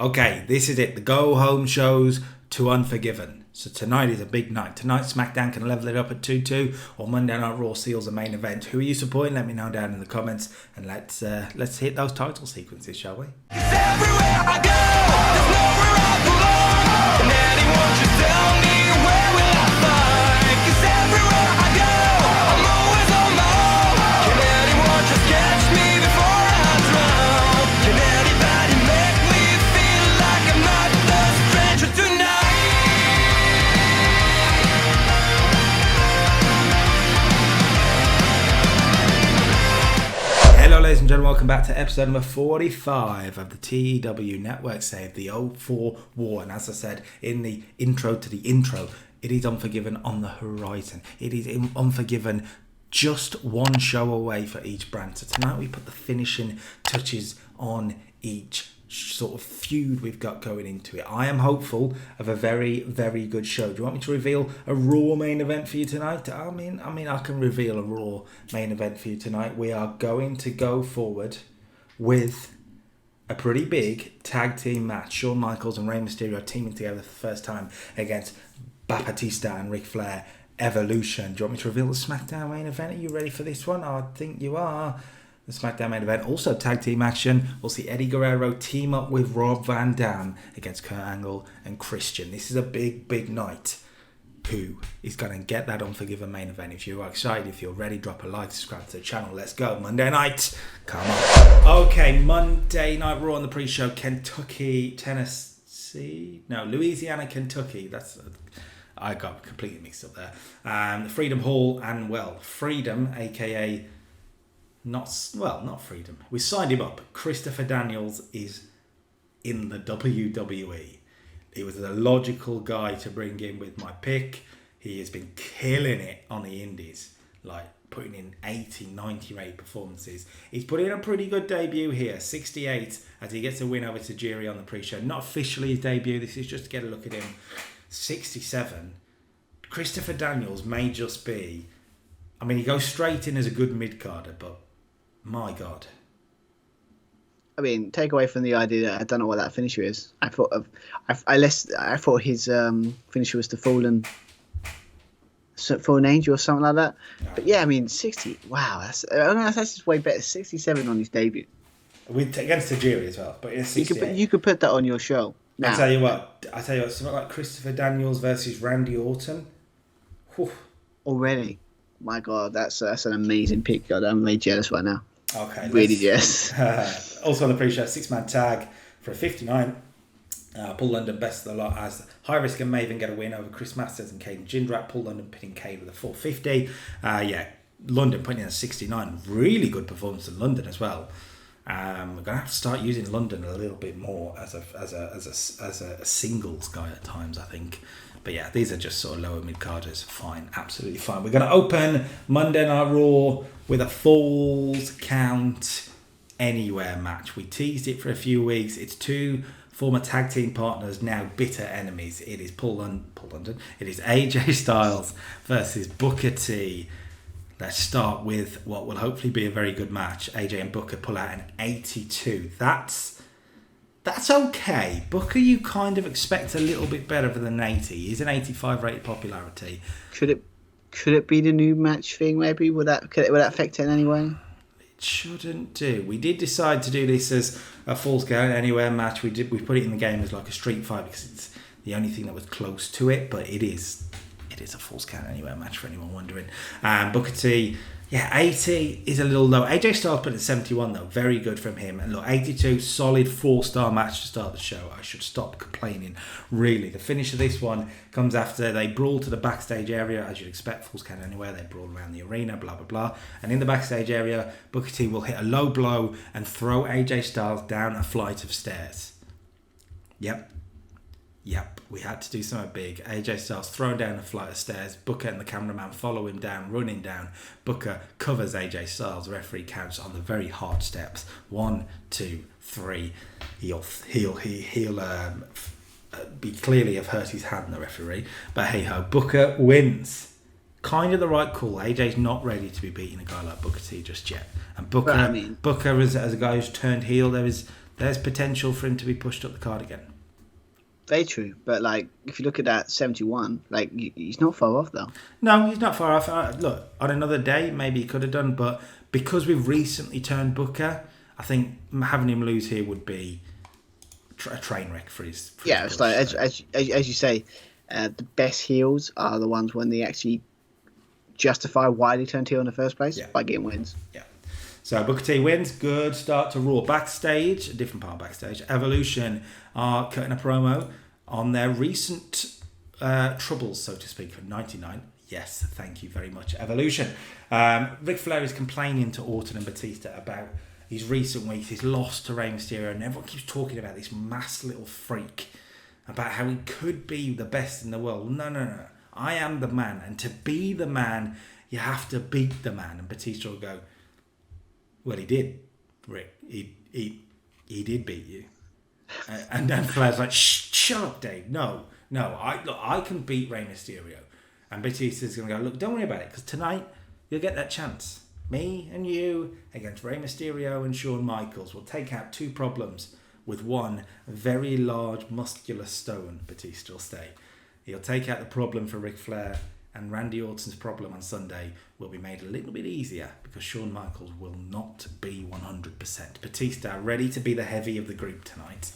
Okay, this is it. The go-home shows to Unforgiven. So tonight is a big night. Tonight, Smackdown can level it up at 2-2, or Monday Night Raw seals the main event. Who are you supporting? Let me know down in the comments, and let's hit those title sequences, shall we? Everywhere I go, there's nowhere I belong. And anyone should tell me where will I find? 'Cause everywhere I go, I'm always on my own. Can anyone just catch me before I drown? Can anybody make me feel like I'm not the stranger tonight? Hello ladies and gentlemen, welcome back to episode number 45 of the TEW Network Save, the 04 War. And as I said in the intro to the intro, it is Unforgiven on the horizon. It is Unforgiven just one show away for each brand. So tonight we put the finishing touches on each sort of feud we've got going into it. I am hopeful of a very, very good show. Do you want me to reveal a Raw main event for you tonight? I mean, I can reveal a Raw main event for you tonight. We are going to go forward with a pretty big tag team match. Shawn Michaels and Rey Mysterio teaming together for the first time against Batista and Ric Flair. Evolution. Do you want me to reveal the Smackdown main event? Are you ready for this one? I think you are. The Smackdown main event, also tag team action. We'll see Eddie Guerrero team up with Rob Van Dam against Kurt Angle and Christian. This is a big, big night. Who is going to get that Unforgiven main event? If you are excited, if you're ready, drop a like, subscribe to the channel. Let's go. Monday night. Come on. Okay, Monday Night Raw on the pre-show. Kentucky, Tennessee. No, Louisiana, Kentucky. I got completely mixed up there. The Freedom Hall and, Freedom, a.k.a. Not Freedom. We signed him up. Christopher Daniels is in the WWE. He was the logical guy to bring in with my pick. He has been killing it on the indies, like putting in 80, 90 rate performances. He's put in a pretty good debut here, 68, as he gets a win over Tajiri on the pre-show. Not officially his debut, this is just to get a look at him. 67. Christopher Daniels may just be... he goes straight in as a good mid-carder, but my God. Take away from the idea that I don't know what that finisher is. I thought his finisher was the fallen angel or something like that. No. But yeah, 60. Wow, that's just way better. 67 on his debut. Against Tajiri as well, but in 68. You could put that on your show. Now. I tell you what, something like Christopher Daniels versus Randy Orton. Whew. Already, my God, that's an amazing pick. God, I'm really jealous right now. Okay, really jealous. Also on the pre-show, 6-man tag for a 59. Paul London best of the lot as High Risk and Maven get a win over Chris Masters and Caden Jindrak. Paul London pinning Cade with a 450. London putting in a 69. Really good performance in London as well. We're gonna have to start using London a little bit more as a singles guy at times, I think. But yeah, these are just sort of lower mid-carders. Fine, absolutely fine. We're going to open Monday Night Raw with a Falls Count Anywhere match. We teased it for a few weeks. It's two former tag team partners, now bitter enemies. It is Paul London. It is AJ Styles versus Booker T. Let's start with what will hopefully be a very good match. AJ and Booker pull out an 82. That's okay. Booker, you kind of expect a little bit better than an 80. He's an 85 rated popularity. Could it be the new match thing? Maybe would that affect it in any way? It shouldn't do. We did decide to do this as a Falls Count Anywhere match. We put it in the game as like a street fight because it's the only thing that was close to it. But it is a Falls Count Anywhere match for anyone wondering. Booker T. Yeah, 80 is a little low. AJ Styles put at 71 though. Very good from him. And look, 82, solid 4-star match to start the show. I should stop complaining. Really, the finish of this one comes after they brawl to the backstage area, as you'd expect. Falls Count Anywhere. They brawl around the arena, blah, blah, blah. And in the backstage area, Booker T will hit a low blow and throw AJ Styles down a flight of stairs. Yep, we had to do something big. AJ Styles thrown down a flight of stairs. Booker and the cameraman follow him down, running down. Booker covers AJ Styles. The referee counts on the very hard steps. 1, 2, 3. He'll be clearly have hurt his hand, the referee. But hey ho, Booker wins. Kind of the right call. AJ's not ready to be beating a guy like Booker T just yet. And Booker, as a guy who's turned heel, there there's potential for him to be pushed up the card again. Very true, but like if you look at that 71, like he's not far off though. No, he's not far off. Look, on another day, maybe he could have done, but because we've recently turned Booker, I think having him lose here would be a train wreck for his. Yeah, it's like as you say, the best heels are the ones when they actually justify why they turned heel in the first place by getting wins. Yeah. So Booker T wins. Good start to Raw. Backstage, a different part of backstage. Evolution are cutting a promo on their recent troubles, so to speak, for 99. Yes, thank you very much, Evolution. Ric Flair is complaining to Orton and Batista about his recent weeks, his loss to Rey Mysterio, and everyone keeps talking about this mass little freak, about how he could be the best in the world. No. I am the man, and to be the man, you have to beat the man. And Batista will go, well, he did, Rick. He did beat you. And then Flair's like, shut up, Dave. No. I can beat Rey Mysterio. And Batista's going to go, look, don't worry about it, because tonight you'll get that chance. Me and you against Rey Mysterio and Shawn Michaels will take out two problems with one very large muscular stone, Batista will say. He'll take out the problem for Ric Flair, and Randy Orton's problem on Sunday will be made a little bit easier because Shawn Michaels will not be 100%. Batista ready to be the heavy of the group tonight.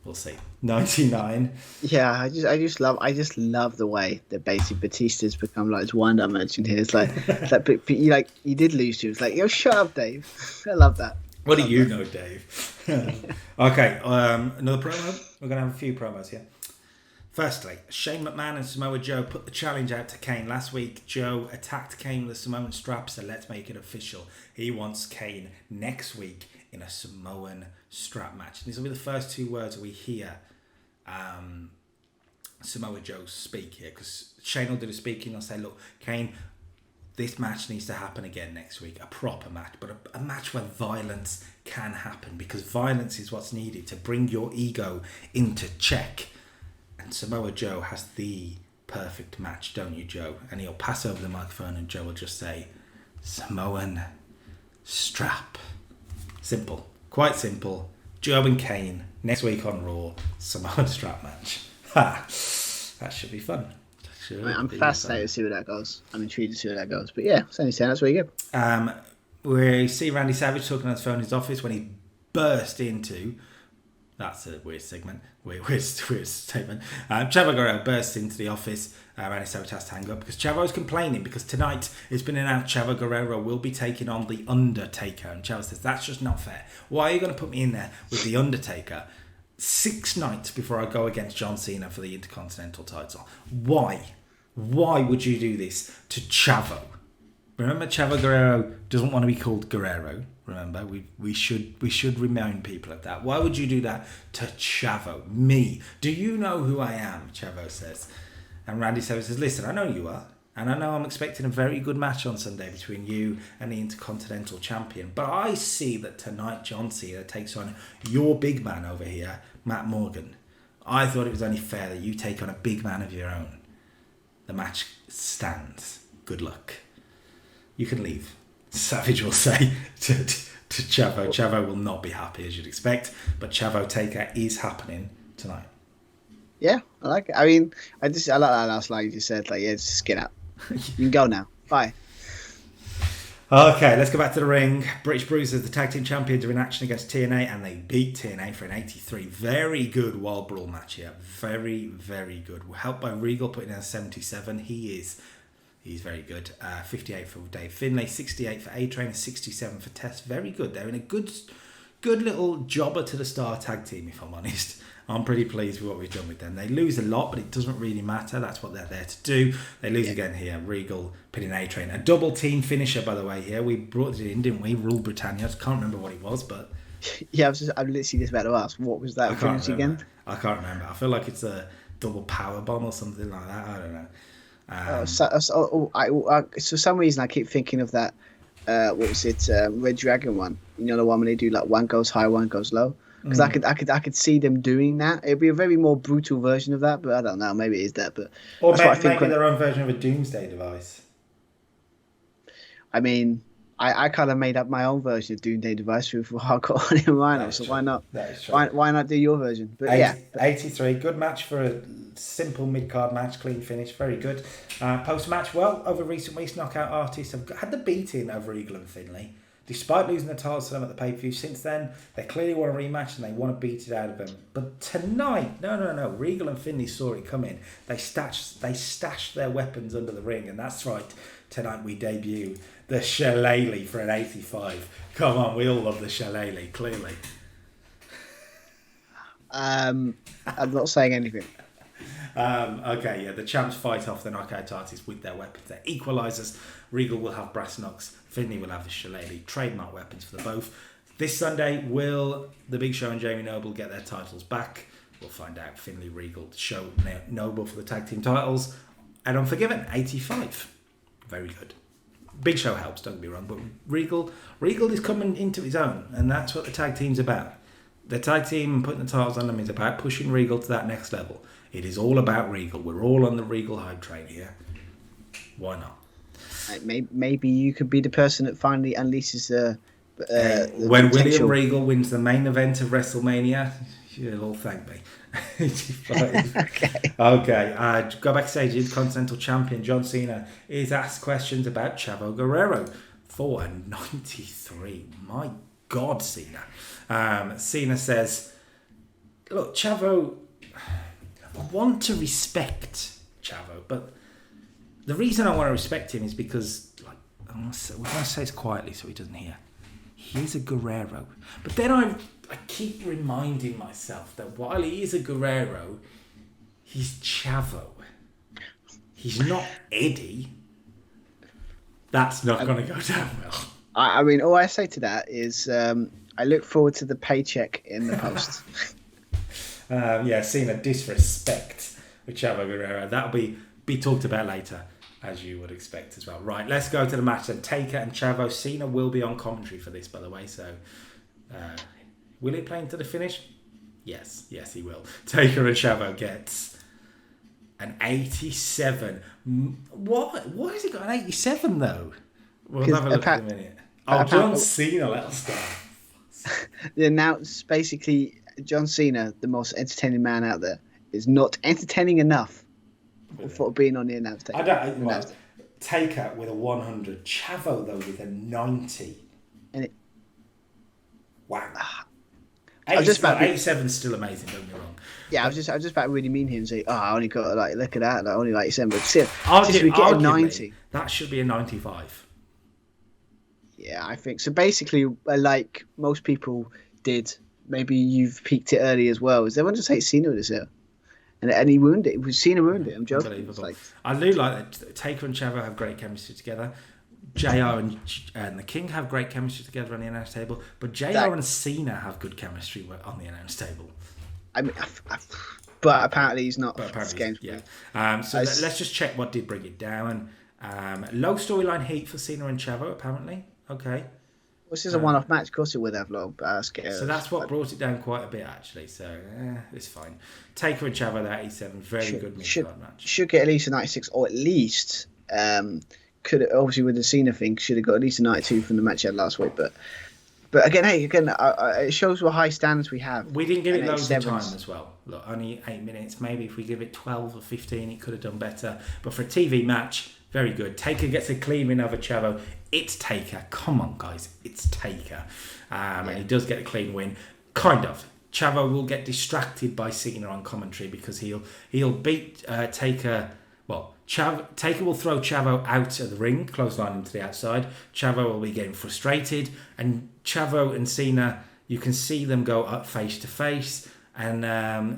We'll see. 99. Yeah, I just love the way that basically Batista's become like this wind-up merchant here. It's like, but you did lose to. It's like, yo, shut up, Dave. I love that. What do you know, Dave? Okay, another promo. We're going to have a few promos here. Firstly, Shane McMahon and Samoa Joe put the challenge out to Kane. Last week, Joe attacked Kane with a Samoan strap, so let's make it official. He wants Kane next week in a Samoan strap match. And these will be the first two words we hear Samoa Joe speak here, because Shane will do the speaking. He'll say, look, Kane, this match needs to happen again next week, a proper match, but a match where violence can happen, because violence is what's needed to bring your ego into check. And Samoa Joe has the perfect match, don't you, Joe? And he'll pass over the microphone and Joe will just say, Samoan strap. Simple. Quite simple. Joe and Kane, next week on Raw, Samoan strap match. Ha! That should be fun. I'm fascinated to see where that goes. I'm intrigued to see where that goes. But yeah, it's only saying that's where you go. We see Randy Savage talking on his phone in his office when he burst into... That's a weird segment. Weird statement. Chavo Guerrero bursts into the office. Randy Savage has to hang up because Chavo's complaining because tonight it's been announced Chavo Guerrero will be taking on The Undertaker. And Chavo says, that's just not fair. Why are you going to put me in there with The Undertaker 6 nights before I go against John Cena for the Intercontinental title? Why? Why would you do this to Chavo? Remember, Chavo Guerrero doesn't want to be called Guerrero. Remember, we should remind people of that. Why would you do that to Chavo? Me? Do you know who I am? Chavo says. And Randy Savage says, listen, I know you are. And I know I'm expecting a very good match on Sunday between you and the Intercontinental Champion. But I see that tonight John Cena takes on your big man over here, Matt Morgan. I thought it was only fair that you take on a big man of your own. The match stands. Good luck. You can leave. Savage will say to Chavo. Chavo will not be happy, as you'd expect, but Chavo Taker is happening tonight. Yeah, I like it. I mean, I like that last line you just said. Like, yeah, just get out. You can go now. Bye. Okay, let's go back to the ring. British Bruisers, the tag team champions, are in action against TNA, and they beat TNA for an 83. Very good Wild Brawl match here. Very, very good. Helped by Regal putting in a 77. He's very good. 58 for Dave Finlay, 68 for A-Train, and 67 for Test. Very good. They're in a good little jobber to the star tag team, if I'm honest. I'm pretty pleased with what we've done with them. They lose a lot, but it doesn't really matter. That's what they're there to do. They lose again here. Regal pinning A-Train. A double team finisher, by the way, here. We brought it in, didn't we? Rule Britannia. I can't remember what it was, but... Yeah, I'm literally just about to ask, what was that finish again? I can't remember. I feel like it's a double power bomb or something like that. I don't know. For some reason, I keep thinking of that. What was it? Red Dragon one. You know, the one when they do like one goes high, one goes low. Because I could see them doing that. It'd be a very more brutal version of that, but I don't know. Maybe it is that. But or maybe their own version of a Doomsday device. I mean, I kind of made up my own version of Doomsday Device for Hardcore and Rhino, That is so true. why not? That is true. Why not do your version? But yeah, 83, good match for a simple mid-card match, clean finish, very good. Post-match, well, over recent weeks, Knockout Artists have had the beating over Eagle and Finlay. Despite losing the titles to them at the pay-per-view, since then, they clearly want a rematch and they want to beat it out of them. But tonight, no, Regal and Finlay saw it coming. They stashed their weapons under the ring, and that's right, tonight we debut the Shillelagh for an 85. Come on, we all love the Shillelagh, clearly. I'm not saying anything. Okay, yeah, the champs fight off the Knockout Artists with their weapons. They're equalisers. Regal will have brass knucks. Finlay will have the Shillelagh. Trademark weapons for the both. This Sunday, will the Big Show and Jamie Noble get their titles back? We'll find out. Finlay, Regal, Show, Noble for the tag team titles. And Unforgiven, 85. Very good. Big Show helps, don't get me wrong, but Regal is coming into his own, and that's what the tag team's about. The tag team and putting the titles on them is about pushing Regal to that next level. It is all about Regal. We're all on the Regal hype train here. Why not? Maybe you could be the person that finally unleashes the when potential. William Regal wins the main event of WrestleMania, you'll all thank me. Okay. Go backstage. Intercontinental Champion John Cena is asked questions about Chavo Guerrero for a 93. My God, Cena. Cena says, "Look, Chavo, I want to respect Chavo, but the reason I want to respect him is because, like, we're going to say this quietly so he doesn't hear. He's a Guerrero. But then I keep reminding myself that while he is a Guerrero, he's Chavo. He's not Eddie. That's not going to go down well." I mean, all I say to that is I look forward to the paycheck in the post. Cena disrespect with Chavo Guerrero. That'll be talked about later, as you would expect as well. Right, let's go to the match then. Taker and Chavo. Cena will be on commentary for this, by the way, so will he play into the finish? Yes, he will. Taker and Chavo gets an 87. What has he got an 87 though? We'll have a look in a minute. Oh, John Cena, let us go. The announce basically John Cena, the most entertaining man out there, is not entertaining enough for being on the announce table. Taker with a 100, Chavo though with a 90. Wow. 87 is still amazing, don't get me wrong. Yeah, I was just about to really mean him and say, I only got look at that, only 87, but still, we get a 90. That should be a 95. Yeah, I think so. Basically, like most people did, maybe you've peaked it early as well. Is everyone just hates Cena with this here? And he ruined it. Cena ruined it. I'm joking. Unbelievable. I do like that Taker and Chavo have great chemistry together. JR and the King have great chemistry together on the announce table, but JR and Cena have good chemistry on the announce table. I mean, but apparently he's not. But apparently, yeah. Let's just check what did bring it down. Low storyline heat for Cena and Chavo, apparently. Okay. Well, this is a one-off match. Of course, it would have low scale. So that's what brought it down quite a bit, actually. So it's fine. Taker and Chavo, that 87, very good mid-card match. Should get at least a 96, or at least could obviously with the Cena thing should have got at least a 92 from the match he had last week. But again, it shows what high standards we have. We didn't give it loads of time as well. Look, only 8 minutes. Maybe if we give it 12 or 15, it could have done better. But for a TV match, very good. Taker gets a clean win over Chavo. It's Taker. Come on, guys. It's Taker. And he does get a clean win. Kind of. Chavo will get distracted by Cena on commentary because he'll beat Taker. Well, Taker will throw Chavo out of the ring, clothesline him to the outside. Chavo will be getting frustrated. And Chavo and Cena, you can see them go up face to face. And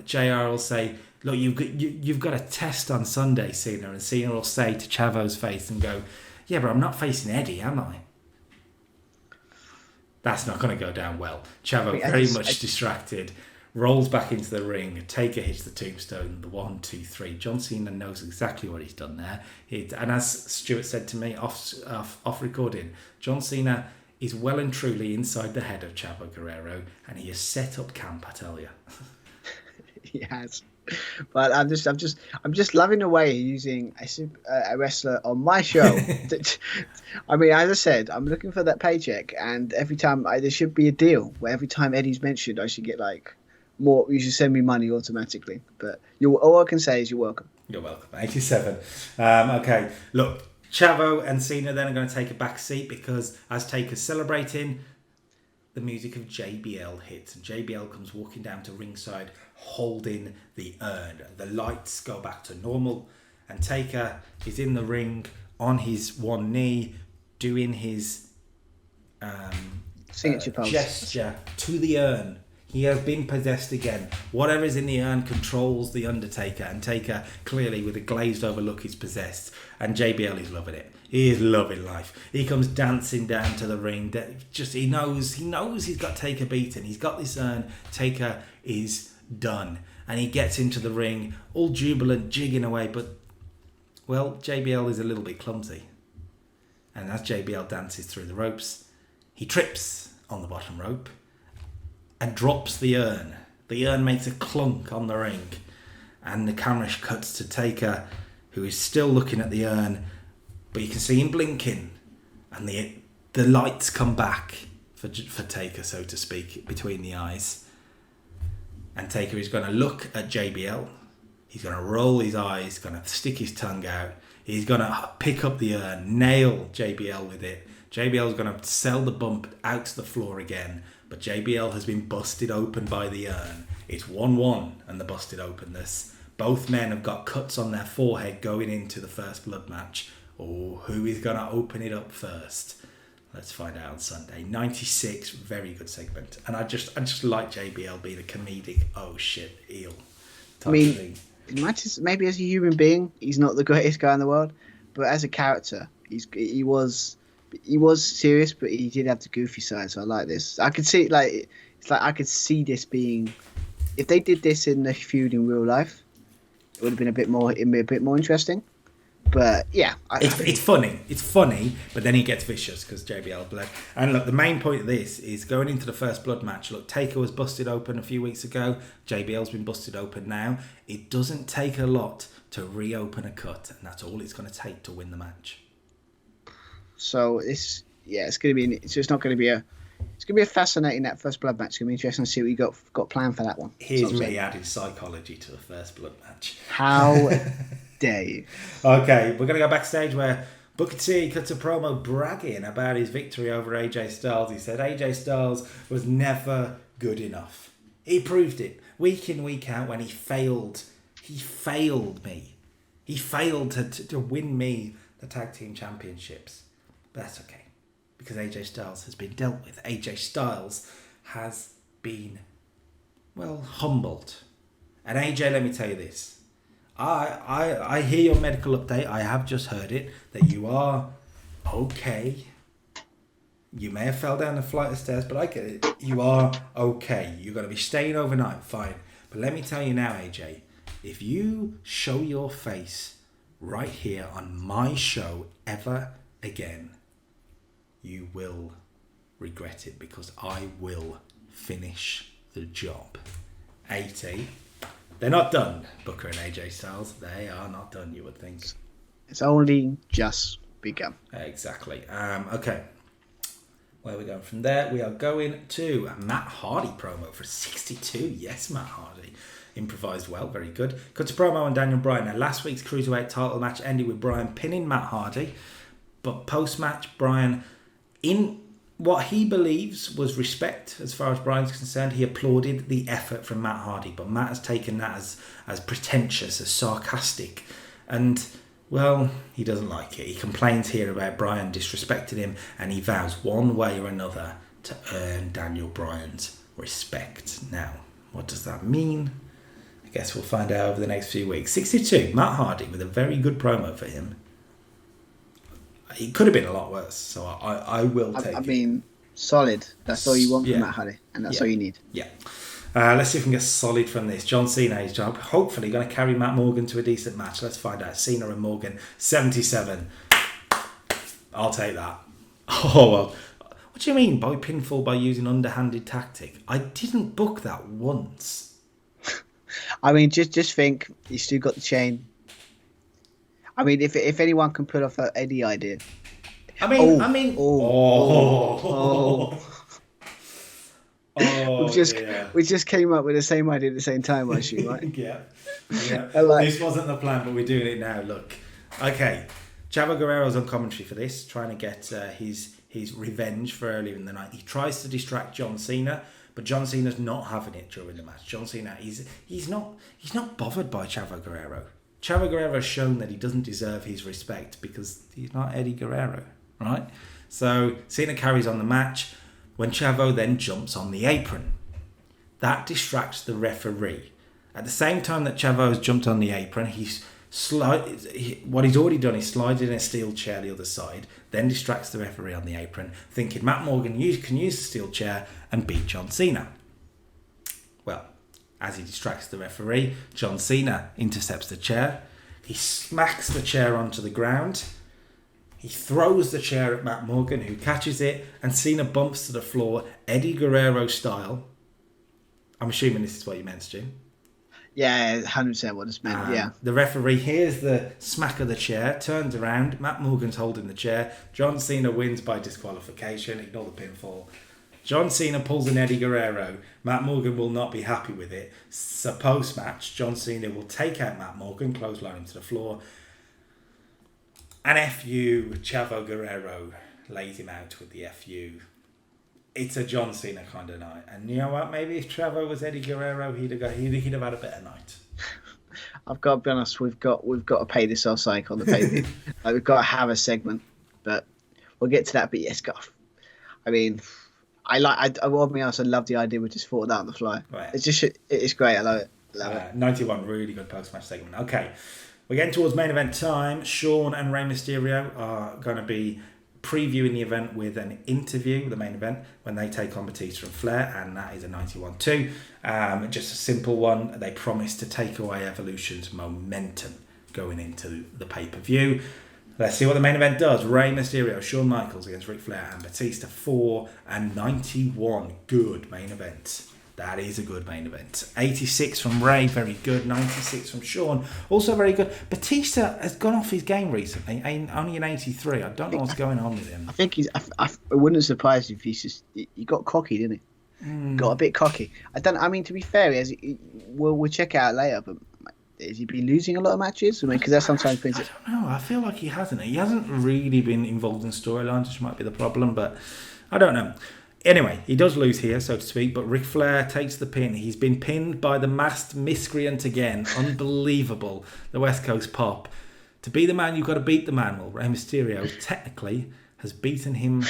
JR will say, "Look, you've got a test on Sunday, Cena." And Cena will say to Chavo's face and go, "Yeah, but I'm not facing Eddie, am I?" That's not going to go down well. Chavo very much distracted, rolls back into the ring. Taker hits the tombstone, the 1, 2, 3. John Cena knows exactly what he's done there. And as Stuart said to me off recording, John Cena is well and truly inside the head of Chavo Guerrero, and he has set up camp, I tell you. He has. But I'm just loving the way he's using a wrestler on my show. I mean, as I said, I'm looking for that paycheck, and every time there should be a deal where every time Eddie's mentioned, I should get like more. You should send me money automatically. But all I can say is you're welcome. You're welcome. 87. Okay, look, Chavo and Cena then are going to take a back seat because as Taker's celebrating, the music of JBL hits, and JBL comes walking down to ringside holding the urn. The lights go back to normal, and Taker is in the ring on his one knee doing his signature pose gesture to the urn. He has been possessed again. Whatever is in the urn controls the Undertaker, and Taker clearly with a glazed over look is possessed, and JBL is loving it. He is loving life. He comes dancing down to the ring. He knows he's got Taker beaten. He's got this urn. Taker is done, and he gets into the ring all jubilant, jigging away, but well, JBL is a little bit clumsy, and as JBL dances through the ropes, he trips on the bottom rope and drops the urn. The urn makes a clunk on the ring, and the camera cuts to Taker, who is still looking at the urn, but you can see him blinking, and the lights come back for Taker, so to speak, between the eyes. And Taker is going to look at JBL. He's going to roll his eyes, going to stick his tongue out. He's going to pick up the urn, nail JBL with it. JBL is going to sell the bump out to the floor again, but JBL has been busted open by the urn. It's 1-1 and the busted openness. Both men have got cuts on their forehead going into the first blood match. Oh, who is going to open it up first? Let's find out on Sunday. 96, very good segment. And I just like JBL being a comedic, oh shit, eel. I mean, maybe as a human being, he's not the greatest guy in the world, but as a character, he was serious, but he did have the goofy side. So I like this. I could see I could see this being, if they did this in the feud in real life, it would have been a bit more interesting. But yeah, it's funny, but then he gets vicious because JBL bled. And look, the main point of this is going into the first blood match. Look, Taker was busted open a few weeks ago. JBL's been busted open now. It doesn't take a lot to reopen a cut, and that's all it's going to take to win the match. So it's going to be. It's not going to be a. It's going to be a fascinating that first blood match. It's going to be interesting to see what you got planned for that one. Here's me adding psychology to the first blood match. How dare you? Okay, we're going to go backstage where Booker T cuts a promo bragging about his victory over AJ Styles. He said AJ Styles was never good enough. He proved it week in, week out when he failed. He failed me. He failed to win me the tag team championships. But that's okay, because AJ Styles has been dealt with. AJ Styles has been, well, humbled. And AJ, let me tell you this. I hear your medical update. I have just heard it, that you are okay. You may have fell down a flight of stairs, but I get it. You are okay. You're going to be staying overnight, fine. But let me tell you now, AJ, if you show your face right here on my show ever again, you will regret it, because I will finish the job. 80. They're not done, Booker and AJ Styles. They are not done, you would think. It's only just begun. Exactly. Okay. Where are we going from there? We are going to a Matt Hardy promo for 62. Yes, Matt Hardy. Improvised well, very good. Cut to promo on Daniel Bryan. Now, last week's Cruiserweight title match ended with Bryan pinning Matt Hardy. But post-match, Bryan, in what he believes was respect as far as Bryan's concerned, he applauded the effort from Matt Hardy. But Matt has taken that as pretentious, as sarcastic. And, well, he doesn't like it. He complains here about Bryan disrespecting him, and he vows one way or another to earn Daniel Bryan's respect. Now, what does that mean? I guess we'll find out over the next few weeks. 62, Matt Hardy with a very good promo for him. It could have been a lot worse, so I will take it. I mean, solid. That's all you want from Matt Hardy, and that's all you need. Yeah. Let's see if we can get solid from this. John Cena is hopefully going to carry Matt Morgan to a decent match. Let's find out. Cena and Morgan, 77. I'll take that. Oh, well. What do you mean by pinfall by using underhanded tactic? I didn't book that once. I mean, just think, he's still got the chain. I mean, if anyone can pull off any idea. Oh dear. We just came up with the same idea at the same time, I assume, right? Yeah. Yeah. like- This wasn't the plan, but we're doing it now. Look. Okay. Chavo Guerrero's on commentary for this, trying to get his revenge for earlier in the night. He tries to distract John Cena, but John Cena's not having it during the match. John Cena, he's not bothered by Chavo Guerrero. Chavo Guerrero has shown that he doesn't deserve his respect because he's not Eddie Guerrero, right? So Cena carries on the match when Chavo then jumps on the apron. That distracts the referee. At the same time that Chavo has jumped on the apron, what he's already done is slide in a steel chair the other side, then distracts the referee on the apron, thinking Matt Morgan can use the steel chair and beat John Cena. Well, as he distracts the referee, John Cena intercepts the chair. He smacks the chair onto the ground. He throws the chair at Matt Morgan, who catches it, and Cena bumps to the floor, Eddie Guerrero style. I'm assuming this is what you meant, Stu. Yeah, 100% what it's meant, yeah. The referee hears the smack of the chair, turns around, Matt Morgan's holding the chair. John Cena wins by disqualification, ignore the pinfall. John Cena pulls an Eddie Guerrero. Matt Morgan will not be happy with it. So post-match, John Cena will take out Matt Morgan, clothesline him to the floor. And FU, Chavo Guerrero lays him out with the FU. It's a John Cena kind of night. And you know what? Maybe if Chavo was Eddie Guerrero, he'd have had a better night. I've got to be honest, we've got to pay this our psych on the pay-per-view. We've got to have a segment, but we'll get to that. But yes, God, I mean, I will be honest, I love the idea we just thought that on the fly. Right. It's great. I love it. 91, really good post-match segment. Okay, we're getting towards main event time. Sean and Rey Mysterio are going to be previewing the event with an interview, the main event, when they take on Batista and Flair, and that is a 91-2. Just a simple one. They promise to take away Evolution's momentum going into the pay-per-view. Let's see what the main event does. Rey Mysterio, Shawn Michaels against Ric Flair and Batista, 4 and 91. Good main event. That is a good main event. 86 from Rey, very good. 96 from Shawn, also very good. Batista has gone off his game recently, only an 83. I don't know what's going on with him. I think it wouldn't surprise you if he got cocky, didn't he? Got a bit cocky. I mean, to be fair, we'll check it out later, but has he been losing a lot of matches? I mean, because that sometimes brings it. I don't know. I feel like he hasn't. He hasn't really been involved in storylines, which might be the problem, but I don't know. Anyway, he does lose here, so to speak, but Ric Flair takes the pin. He's been pinned by the masked miscreant again. Unbelievable. The West Coast Pop. To be the man, you've got to beat the man. Well, Rey Mysterio technically has beaten him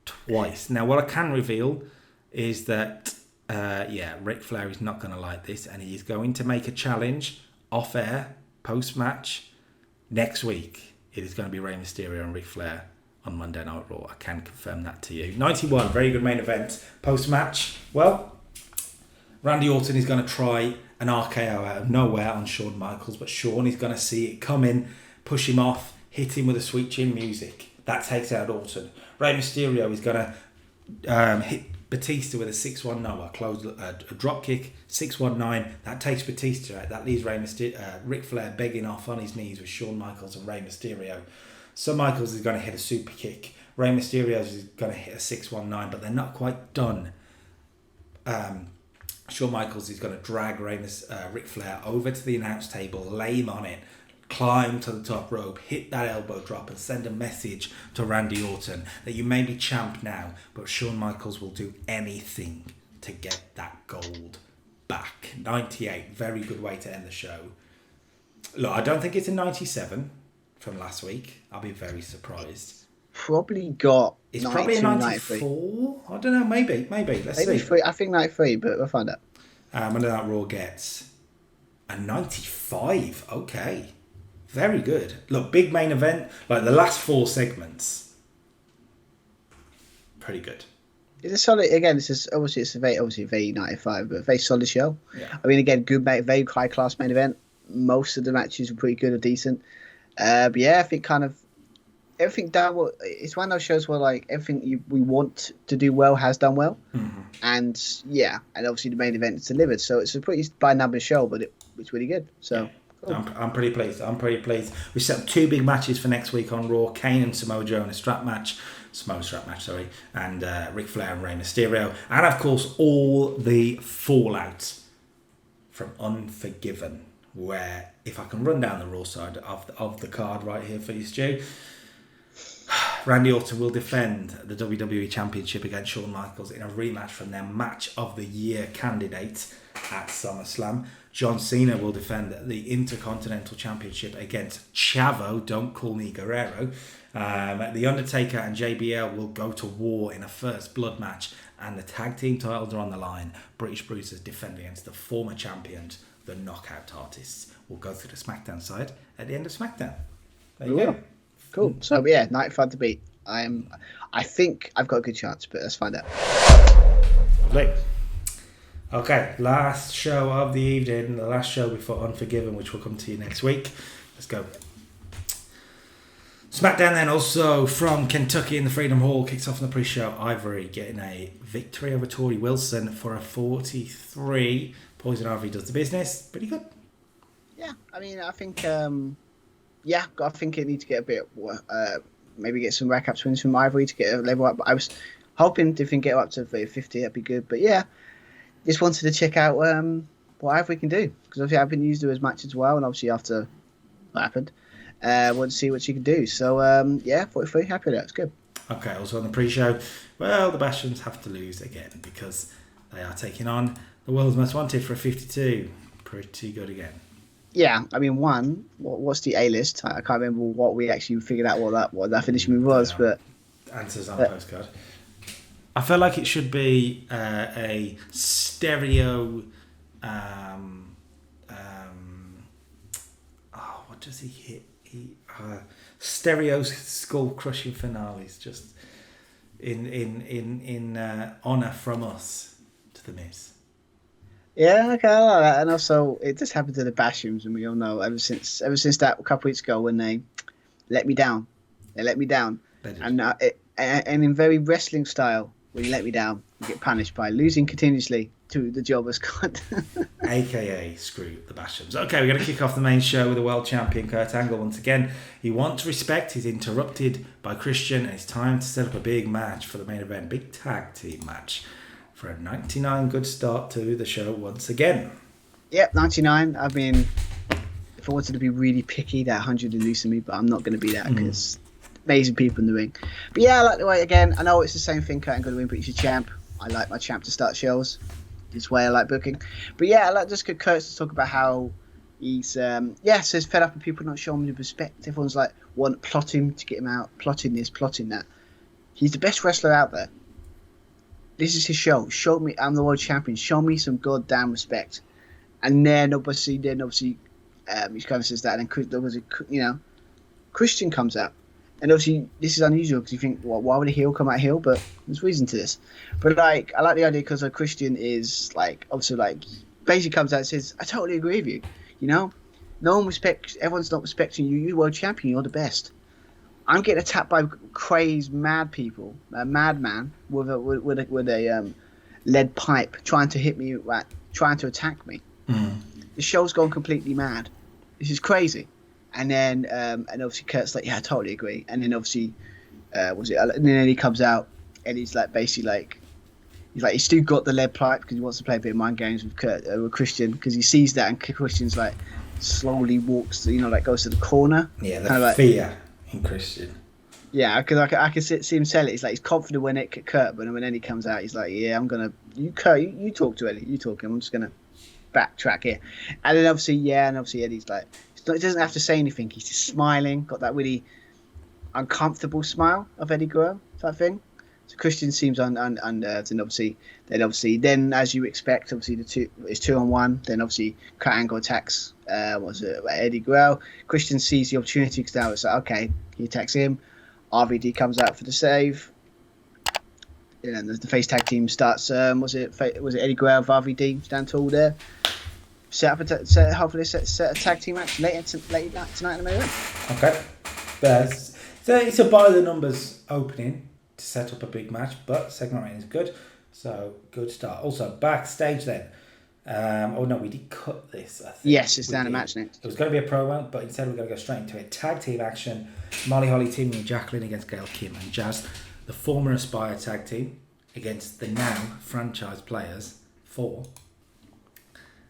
twice. Now, what I can reveal is that, Ric Flair is not going to like this, and he's going to make a challenge off-air, post-match, next week. It is going to be Rey Mysterio and Ric Flair on Monday Night Raw. I can confirm that to you. 91, very good main event. Post-match, well, Randy Orton is going to try an RKO out of nowhere on Shawn Michaels, but Shawn is going to see it come in, push him off, hit him with a sweet chin music. That takes out Orton. Rey Mysterio is going to hit Batista with a 619, a drop kick, 619. That takes Batista out. That leaves Ric Flair begging off on his knees with Shawn Michaels and Rey Mysterio. So Michaels is going to hit a super kick. Rey Mysterio is going to hit a 619, but they're not quite done. Shawn Michaels is going to drag Ric Flair over to the announce table, lay him on it, climb to the top rope, hit that elbow drop, and send a message to Randy Orton that you may be champ now, but Shawn Michaels will do anything to get that gold back. 98, very good way to end the show. Look, I don't think it's a 97 from last week. I'll be very surprised. Probably got. It's probably a 94. I don't know. Maybe. Let's see. I think 93, but we'll find out. Monday Night Raw gets a 95. Okay. Very good. Look, big main event. Like the last 4 segments. Pretty good. It's a solid. Again, it's a very 95, but a very solid show. Yeah. I mean, again, good, very high class main event. Most of the matches were pretty good or decent. But yeah, I think kind of everything done well. It's one of those shows where like everything we want to do well has done well, and and obviously the main event is delivered. So it's a pretty by number show, but it's really good. So. Cool. I'm pretty pleased. We set up 2 big matches for next week on Raw. Kane and Samoa Joe in a strap match. And Ric Flair and Rey Mysterio. And, of course, all the fallout from Unforgiven, where, if I can run down the Raw side of the card right here for you, Stu, Randy Orton will defend the WWE Championship against Shawn Michaels in a rematch from their Match of the Year candidate at SummerSlam. John Cena will defend the Intercontinental Championship against Chavo, don't call me Guerrero. The Undertaker and JBL will go to war in a first blood match, and the tag team titles are on the line. British Bruisers defend against the former champions, the Knockout Artists. We'll go through the SmackDown side at the end of SmackDown. There you go. Cool. So yeah, 95 to beat. I think I've got a good chance, but let's find out. Lovely. Okay, last show of the evening, the last show before Unforgiven, which will come to you next week. Let's go. SmackDown then also from Kentucky in the Freedom Hall kicks off in the pre-show. Ivory getting a victory over Tori Wilson for a 43. Poison Ivory does the business. Pretty good. Yeah, I mean, I think, I think it needs to get a bit, maybe get some rack up wins from Ivory to get a level up. I was hoping if we can get up to 50, that'd be good. But yeah, just wanted to check out what Ivory can do, because obviously I've been used to her as much as well, and obviously after what happened, want to see what she can do. So 43, happy with that. It's good. Okay, also on the pre-show, well, the Bastions have to lose again because they are taking on the World's Most Wanted for a 52. Pretty good again. Yeah, I mean, what's the A-list? I can't remember what we actually figured out what that finishing move was, but answers on the postcard. I feel like it should be a stereo. What does he hit? Stereo skull crushing finales, just in honor from us to the Miz. Yeah, okay, I like that. And also, it just happened to the Bashams, and we all know ever since that a couple weeks ago when they let me down, and in very wrestling style, when you let me down, you get punished by losing continuously to the Jobber Squad. AKA screw the Bashams. Okay, we're going to kick off the main show with the world champion Kurt Angle once again. He wants respect. He's interrupted by Christian, and it's time to set up a big match for the main event. Big tag team match for a 99 good start to the show once again. Yep, 99. I mean, if I wanted to be really picky, that 100 would loosen me, but I'm not going to be that because amazing people in the ring. But yeah, I like the way, again, I know it's the same thing, Kurt Angle to win, but he's a champ. I like my champ to start shows. This way I like booking. But yeah, I like just get Kurt to talk about how he's says fed up with people not showing him the respect. Everyone's like plotting to get him out, plotting this, plotting that. He's the best wrestler out there. This is his show. Show me I'm the world champion. Show me some goddamn respect. And then obviously he kind of says that, and then Christian comes out. And obviously, this is unusual because you think, well, why would a heel come out heel? But there's reason to this. But I like the idea because Christian is basically comes out and says, I totally agree with you. No one respects, everyone's not respecting you. You're world champion. You're the best. I'm getting attacked by crazed mad people, a madman with a lead pipe trying to hit me, trying to attack me. The show's gone completely mad. This is crazy. And then, and obviously Kurt's like, yeah, I totally agree. And then obviously, and then he comes out and he's like, basically he's still got the lead pipe because he wants to play a bit of mind games with with Christian, because he sees that, and Christian's like slowly walks, goes to the corner. Yeah, the fear in Christian. Yeah, because I can see him sell it. He's confident when it Kurt, but when Eddie comes out, he's like, yeah, I'm gonna Kurt, you talk to Eddie, you talk to him. I'm just gonna backtrack here. And then obviously Eddie's like. He doesn't have to say anything. He's just smiling, got that really uncomfortable smile of Eddie Guerrero type thing. So Christian seems unnerved, and obviously, then as you expect, obviously it's 2-on-1. Then obviously Kurt Angle attacks Eddie Guerrero. Christian sees the opportunity because now it's like, okay, he attacks him. RVD comes out for the save. And the face tag team starts. Was it Eddie Guerrero of RVD stand tall there? Hopefully set a tag team match later tonight in the main event. Okay. So it's a by the numbers opening to set up a big match, but segment rating is good. So good start. Also backstage then. Oh no, we did cut this. I think. Yes, it's down a match next. It was going to be a promo, but instead we're going to go straight into it. Tag team action. Molly Holly teaming with Jacqueline against Gail Kim and Jazz, the former Aspire tag team, against the now franchise players for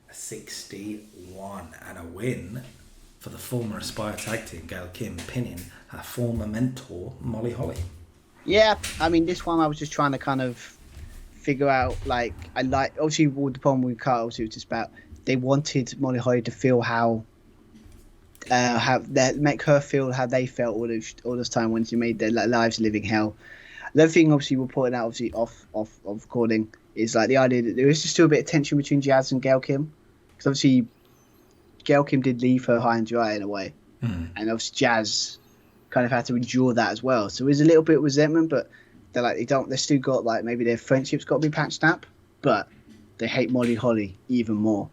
a 61 and a win for the former Aspire tag team, Gail Kim, pinning her former mentor, Molly Holly. Yeah, I mean, this one I was just trying to kind of figure out, obviously with the problem with Carl, obviously it was just about, they wanted Molly Holly to feel make her feel how they felt all this time when she made their lives a living hell. The other thing, obviously, we're pointing out, obviously, off recording, is like the idea that there is still a bit of tension between Jazz and Gail Kim. Because obviously, Gail Kim did leave her high and dry in a way. And obviously, Jazz kind of had to endure that as well. So there's a little bit of resentment, but they've still got, like, maybe their friendship's got to be patched up, but they hate Molly Holly even more.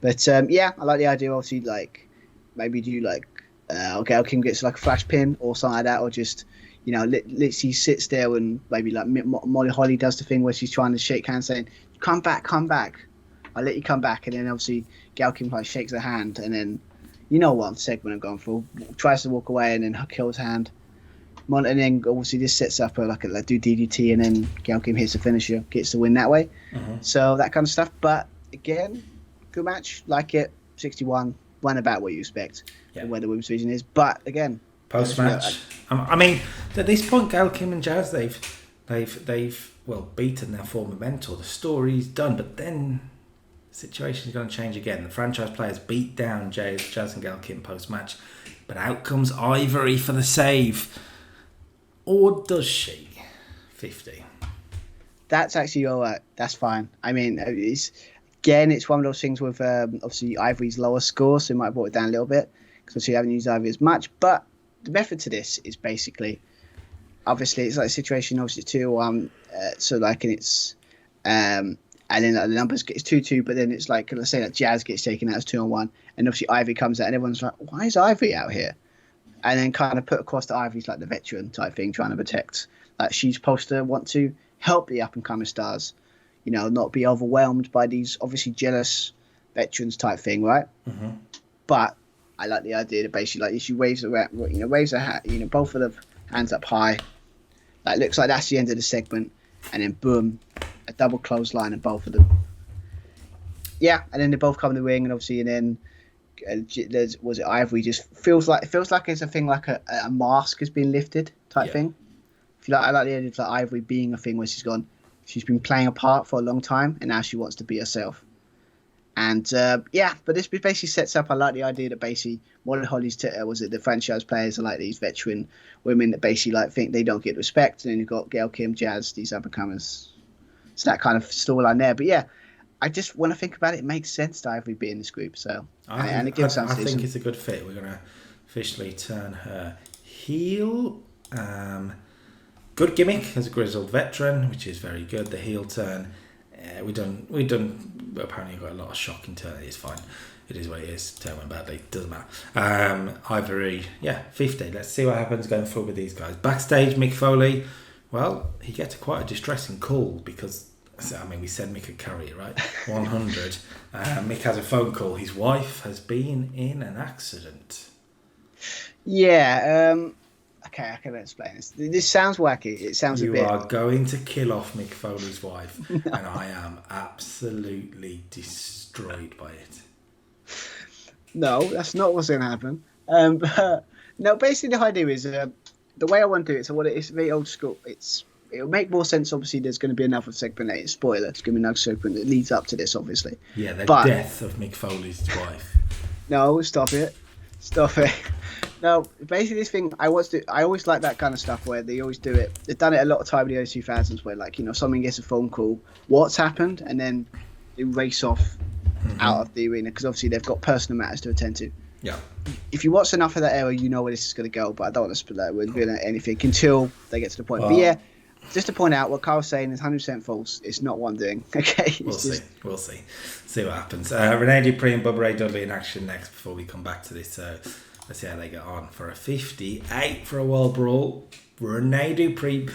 But, yeah, I like the idea, obviously, like, maybe do, like, Gail Kim gets, like, a flash pin or something like that, or just, you know, literally sits there and maybe, like, Molly Holly does the thing where she's trying to shake hands saying, come back, I'll let you come back. And then, obviously, Gail Kim, like, shakes her hand, and then, you know what segment I'm going for, tries to walk away and then kills her hand. And then, obviously, this sets up do DDT, and then Gail Kim hits the finisher, gets the win that way. So, that kind of stuff. But, again, good match, like it, 61, run about what you expect, where the women's division is. But, again, post-match, I mean, at this point, Gail Kim and Jazz, they've beaten their former mentor. The story's done, but then the situation's going to change again. The franchise players beat down Jazz and Gail Kim post-match, but out comes Ivory for the save. Or does she? 50. That's actually all right. That's fine. I mean, it's one of those things with obviously Ivory's lower score, so it might have brought it down a little bit because you haven't used Ivory as much. But the method to this is basically, obviously, it's like a situation, obviously 2-1. So like, and it's and then the numbers it's 2-2, but then it's like, let's say that Jazz gets taken out as 2-1, and obviously Ivory comes out, and everyone's like, why is Ivory out here? And then kind of put across that Ivory's like the veteran type thing, trying to protect. Like, she's supposed to want to help the up and coming stars, you know, not be overwhelmed by these obviously jealous veterans type thing, right? But I like the idea that basically, like, she waves her hat, you know, both of the hands up high. Like, looks like that's the end of the segment, and then boom, a double clothesline of both of them. Yeah, and then they both come in the ring, and obviously, and then Ivory just feels like it's a thing, like a mask has been lifted type thing. I like the idea of like Ivory being a thing where she's been playing a part for a long time, and now she wants to be herself. And but this basically sets up. I like the idea that basically Molly Holly's the franchise players are like these veteran women that basically like think they don't get respect, and then you've got Gail Kim, Jazz, these up and comers. It's that kind of storyline there. But yeah, I just when I think about it, it makes sense to Ivory be in this group. So I think it's a good fit. We're gonna officially turn her heel. Good gimmick as a grizzled veteran, which is very good. The heel turn. We done. Apparently, got a lot of shocking turn. It's fine. It is what it is. Turn went badly. Doesn't matter. Ivory, 50. Let's see what happens going forward with these guys. Backstage, Mick Foley. Well, he gets quite a distressing call because, I mean, we said Mick could carry it, right? 100. Mick has a phone call. His wife has been in an accident. Yeah. Okay, I can explain this. This sounds wacky. It sounds You a bit... are going to kill off Mick Foley's wife, and I am absolutely destroyed by it. No, that's not what's going to happen. No, basically the idea is the way I want to do it. So it's very old school. It'll make more sense. Obviously, there's going to be another segment. Spoiler: it's going to be another segment that leads up to this. Obviously. Yeah, death of Mick Foley's wife. No, stop it. No, basically this thing I always like that kind of stuff where they always do it. They've done it a lot of time in the early 2000s where, like, you know, someone gets a phone call, what's happened, and then they race off out of the arena because obviously they've got personal matters to attend to. Yeah. If you watch enough of that era, you know where this is going to go, but I don't want to split that with anything until they get to the point. But yeah, just to point out what Carl's saying is 100% false. It's not one thing. Okay. We'll see what happens. Renee Dupree and Bubba Ray Dudley in action next before we come back to this Let's see how they get on. For a 58 for a World Brawl, Rene Dupree.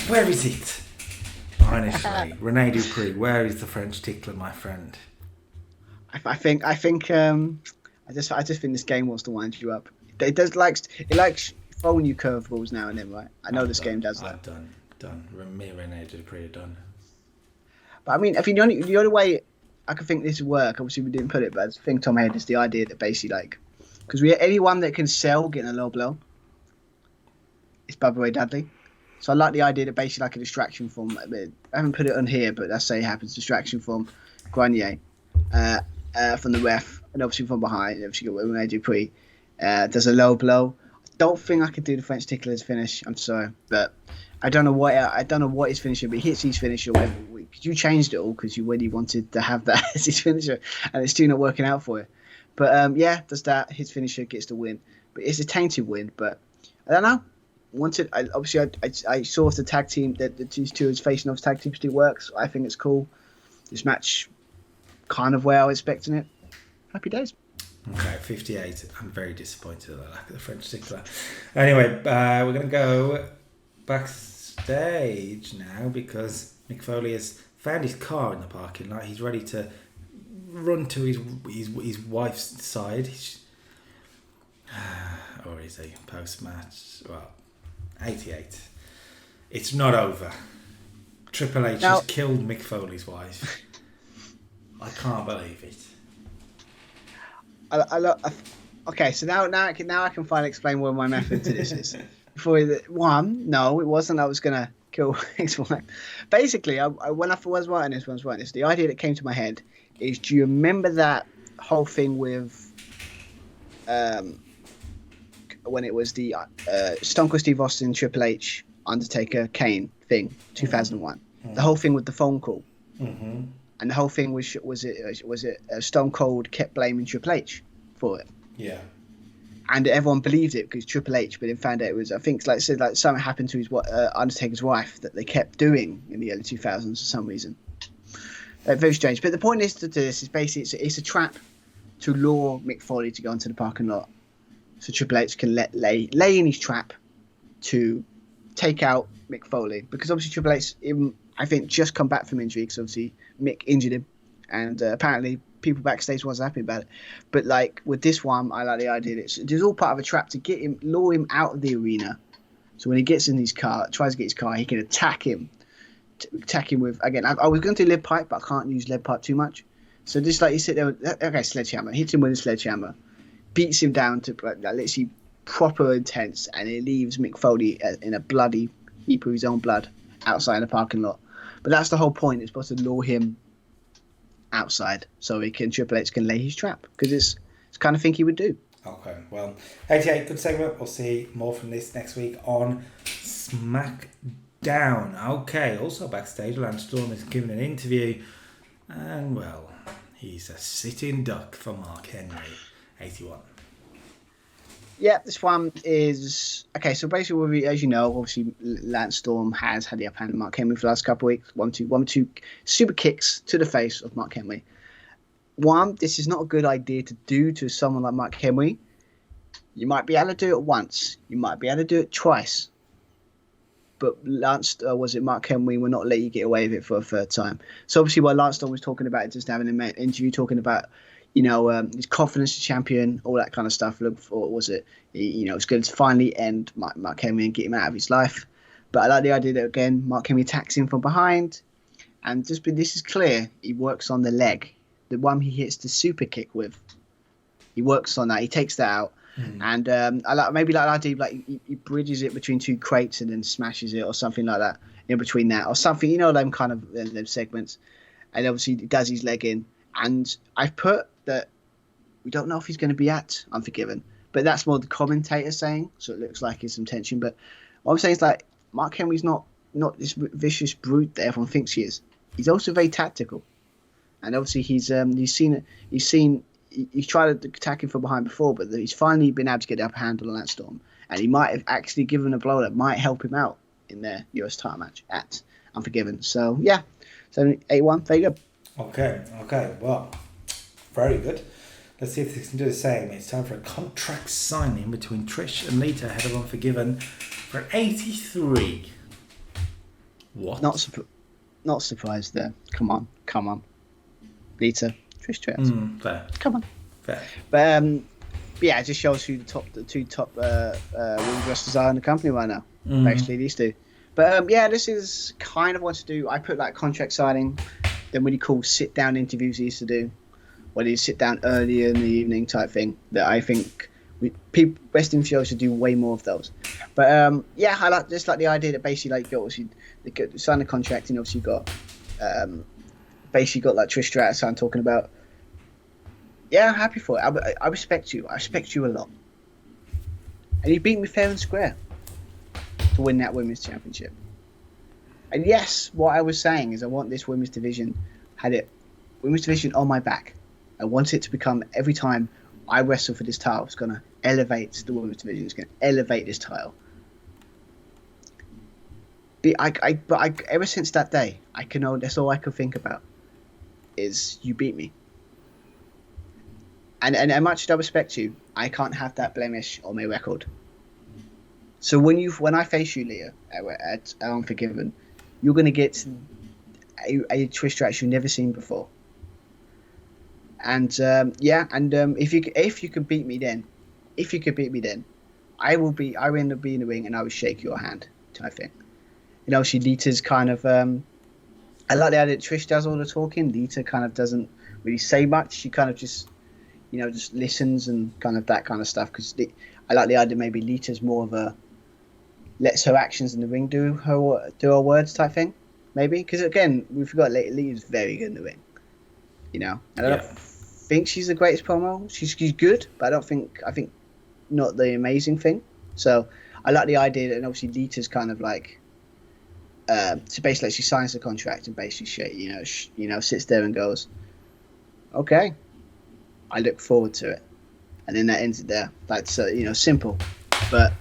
Where is it? Honestly, Rene Dupree, where is the French tickler, my friend? I think I just think this game wants to wind you up. It likes throwing you curveballs now and then, right? I know this game does that. I've done. Me and Rene Dupree are done. But I mean, I think the only way I can think this would work, obviously we didn't put it, but I think Tom had is the idea that basically like, because anyone that can sell getting a low blow, it's Bubba Ray Dudley. So I like the idea that basically like a distraction from, I haven't put it on here, but let's say it happens, distraction from Grenier, from the ref, and obviously from behind, obviously got Rene Dupree, does a low blow. I don't think I could do the French tickler's finish, I'm sorry, but I don't know what his finisher, but he hits his finisher every week. You changed it all because you really wanted to have that as his finisher, and it's still not working out for you. But does that, his finisher gets the win, but it's a tainted win. But I don't know. I saw if the tag team that these two is facing off tag team still works. I think it's cool. This match, kind of where I was expecting it. Happy days. Okay, 58. I'm very disappointed at the lack of the French tickler. Anyway, we're going to go backstage now because Mick Foley has found his car in the parking lot. He's ready to run to his wife's side. Or is he post-match? Well, 88. It's not over. Triple H has killed Mick Foley's wife. I can't believe it. Okay, so now I can finally explain what my method to this is. Before no, it wasn't. I was gonna kill his wife. Basically, when I was writing this, the idea that came to my head is: do you remember that whole thing with when it was the Stone Cold Steve Austin, Triple H, Undertaker, Kane thing, 2001? Mm-hmm. The whole thing with the phone call. Mm-hmm. And the whole thing was it Stone Cold kept blaming Triple H for it. Yeah. And everyone believed it because Triple H, but then found out it was, I think, like something happened to his Undertaker's wife that they kept doing in the early 2000s for some reason. Very strange. But the point is to this is basically it's a trap to lure Mick Foley to go into the parking lot, so Triple H can lay in his trap to take out Mick Foley, because obviously Triple H, I think, just come back from injury because obviously Mick injured him, and apparently people backstage wasn't happy about it. But like with this one, I like the idea that it's all part of a trap to lure him out of the arena. So when he gets in his car, tries to get his car, he can attack him with, again, I was going to do lead pipe, but I can't use lead pipe too much. So just like you sit there with, sledgehammer, hits him with a sledgehammer, beats him down to like literally proper intense, and it leaves Mick Foley in a bloody heap of his own blood outside the parking lot. But that's the whole point. It's supposed to lure him outside so Triple H can lay his trap, because it's the kind of thing he would do. Okay, well, 88, good segment. We'll see more from this next week on Smackdown. Okay, also backstage, Lance Storm is giving an interview, and well, he's a sitting duck for Mark Henry. 81. Yeah, this one is okay. So basically, as you know, obviously Lance Storm has had the upper hand of Mark Henry for the last couple of weeks. One, two super kicks to the face of Mark Henry. One, this is not a good idea to do to someone like Mark Henry. You might be able to do it once. You might be able to do it twice. But Mark Henry will not let you get away with it for a third time. So obviously, while Lance Storm was talking about just having an interview, talking about, his confidence as champion, all that kind of stuff. Look for, was it, it's going to finally end Mark Henry and get him out of his life. But I like the idea that, again, Mark Henry attacks him from behind. And this is clear, he works on the leg. The one he hits the super kick with. He works on that. He takes that out. And I like the idea, like he bridges it between two crates and then smashes it or something like that in between that or something, them kind of them segments. And obviously he does his leg in. And I've put that we don't know if he's going to be at Unforgiven, but that's more the commentator saying, so it looks like there's some tension. But what I'm saying is, like, Mark Henry's not this vicious brute that everyone thinks he is. He's also very tactical, and obviously he's tried to attack him from behind before, but he's finally been able to get the upper hand on Lance Storm, and he might have actually given a blow that might help him out in their US title match at Unforgiven. So yeah, 81, very good. Okay, well, very good. Let's see if this can do the same. It's time for a contract signing between Trish and Lita ahead of Unforgiven for 83. What? Not surprised there. Come on. Lita, Trish Stratus. Fair. Come on. Fair. But yeah, it just shows who the two top women's wrestlers are in the company right now. Basically, these two. But yeah, this is kind of what to do. I put like contract signing, then really cool sit down interviews he used to do, where you sit down earlier in the evening type thing. That I think wrestling shows should do way more of those. But yeah, I like the idea that basically like you obviously they sign the contract and obviously you got basically got like Trish Stratus I'm talking about. Yeah, I'm happy for it. I respect you. I respect you a lot. And you beat me fair and square to win that women's championship. And yes, what I was saying is I want this women's division on my back. I want it to become every time I wrestle for this title, it's going to elevate the women's division. It's going to elevate this title. But ever since that day, that's all I could think about is you beat me. And as much as I respect you, I can't have that blemish on my record. So when I face you, Leah, at Unforgiven, you're going to get a Trish Stratus you've never seen before. And if you could beat me then, I will end up being in the ring and I will shake your hand type thing. You know, Lita's kind of I like the idea that Trish does all the talking. Lita kind of doesn't really say much. She kind of just listens and kind of that kind of stuff. Because I like the idea maybe Lita's more of a lets her actions in the ring do her words type thing. Maybe because again we forgot Lita's very good in the ring. You know, and I don't think she's the greatest promo. She's good, but I think not the amazing thing. So I like the idea that obviously Lita's kind of like. So basically, she signs the contract and basically, sits there and goes, "Okay, I look forward to it," and then that ends it there. That's simple, but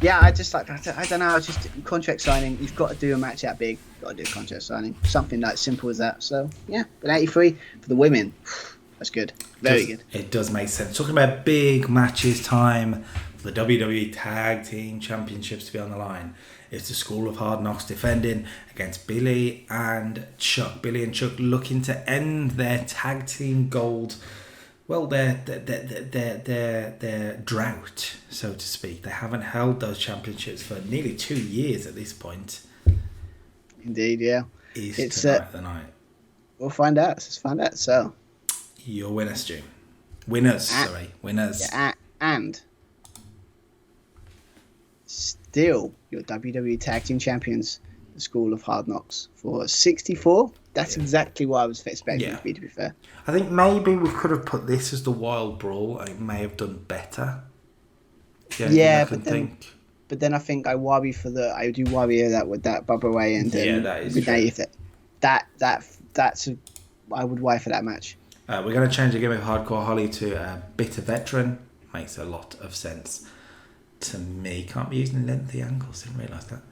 yeah, I just like I don't know. Just contract signing. You've got to do a match that big. You've got to do a contract signing. Something like simple as that. So yeah, but 83 for the women. That's good. Very good. It does make sense. Talking about big matches, time for the WWE Tag Team Championships to be on the line. It's the School of Hard Knocks defending against Billy and Chuck. Billy and Chuck looking to end their tag team gold. Well, their drought, so to speak. They haven't held those championships for nearly 2 years at this point. Indeed, yeah. It's tonight the night. We'll find out. Let's find out. So, your winners, Stu. Winners. Yeah, and still your WWE Tag Team Champions, the School of Hard Knocks, for 64. That's exactly what I was expecting it to be fair. I think maybe we could have put this as the Wild Brawl and it may have done better. But then I think I do worry that with that Bubba Ray and that is true. I would worry for that match. We're going to change the game of Hardcore Holly to a bitter veteran. Makes a lot of sense to me. Can't be using lengthy ankles. Didn't realise that.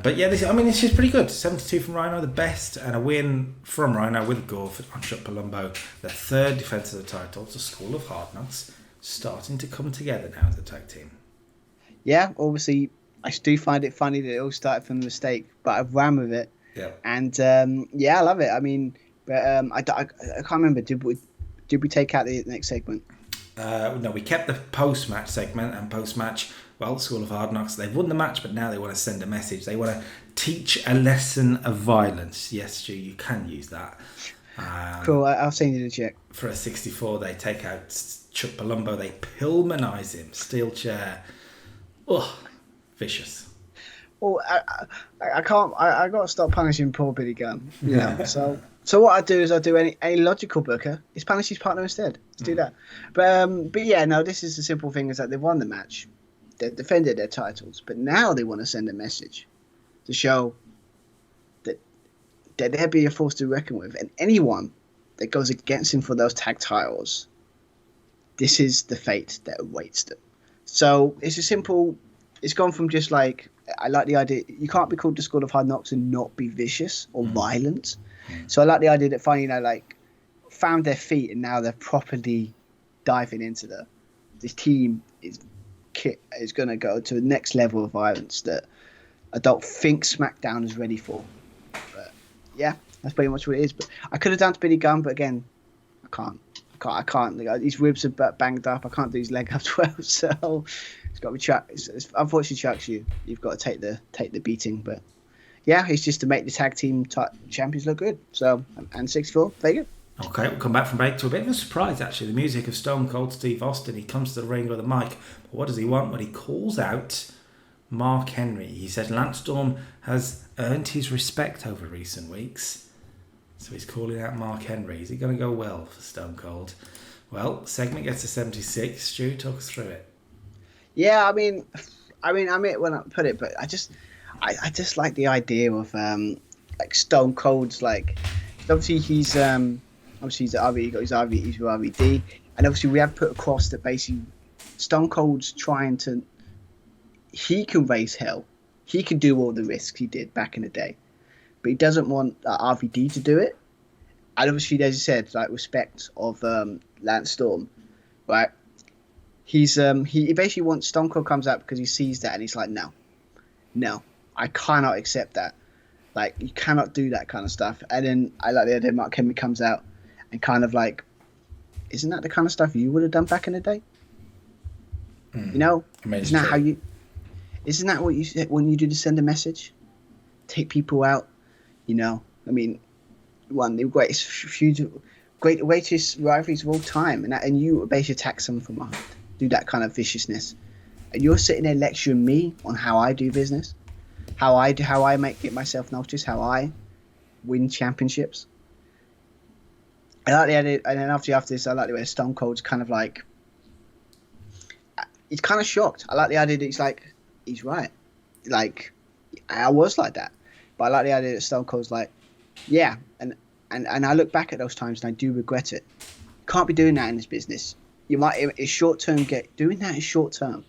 But yeah, this is pretty good. 72 from Rhino, the best, and a win from Rhino with Gorf on Chuck Palumbo. The third defence of the title. The School of Hard Knocks starting to come together now as a tag team. Yeah, obviously, I do find it funny that it all started from a mistake, but I've ran with it. Yeah. And I love it. I mean, but I can't remember. Did we take out the next segment? No, we kept the post-match segment, and post-match, well, School of Hard Knocks, they've won the match, but now they want to send a message. They want to teach a lesson of violence. Yes, Stu, you can use that. Cool, I'll send you the check. For a 64, they take out Chuck Palumbo, they Pillmanize him, steel chair. Ugh, vicious. Well, I can't. I got to stop punishing poor Billy Gunn. You know. So what I do is I do any logical booker is punish his partner instead. Let's do that. But yeah, no. This is the simple thing: is that they've won the match, they've defended their titles, but now they want to send a message to show that they're being a force to reckon with, and anyone that goes against him for those tag titles, this is the fate that awaits them. So it's a simple. It's gone from just like. I like the idea you can't be called the School of Hard Knocks and not be vicious or violent. So I like the idea that finally, found their feet and now they're properly diving into this team is going to go to the next level of violence that I don't think SmackDown is ready for. But yeah, that's pretty much what it is. But I could have done to Billy Gunn, but again, I can't. His ribs are banged up. I can't do his leg up well, so it's got to be Chuck. It's unfortunately, Chuck's you. You've got to take the beating. But yeah, it's just to make the tag team champions look good. So and 64, very good. Okay, we'll come back from break to a bit of a surprise, actually. The music of Stone Cold Steve Austin. He comes to the ring with a mic. But what does he want? Well, he calls out Mark Henry. He said Lance Storm has earned his respect over recent weeks. So he's calling out Mark Henry. Is it going to go well for Stone Cold? Well, segment gets to 76. Stu, talk us through it. Yeah, I mean when I put it, but I just like the idea of like Stone Cold's like obviously he's he's at RV, he got his RV, he's with RVD, and obviously we have put across that basically Stone Cold's trying to, he can raise hell, he can do all the risks he did back in the day, but he doesn't want RVD to do it. And obviously, as you said, like respect of Lance Storm, right? He basically wants Stone Cold comes out because he sees that and he's like, no, I cannot accept that. Like, you cannot do that kind of stuff. And then I like the idea Mark Henry comes out and kind of like, isn't that the kind of stuff you would have done back in the day? You know, isn't that what you said when you do to send a message? Take people out, you know. I mean, one of the greatest rivalries of all time, and you basically attack someone from behind, do that kind of viciousness, and you're sitting there lecturing me on how I do business, how I get myself noticed, how I win championships. I like the idea, and then after this, I like the way Stone Cold's kind of like, he's kind of shocked. I like the idea that he's like, he's right. Like, I was like that, but I like the idea that Stone Cold's like, yeah, and I look back at those times and I do regret it. Can't be doing that in this business. You might, it's short term, doing that is short term,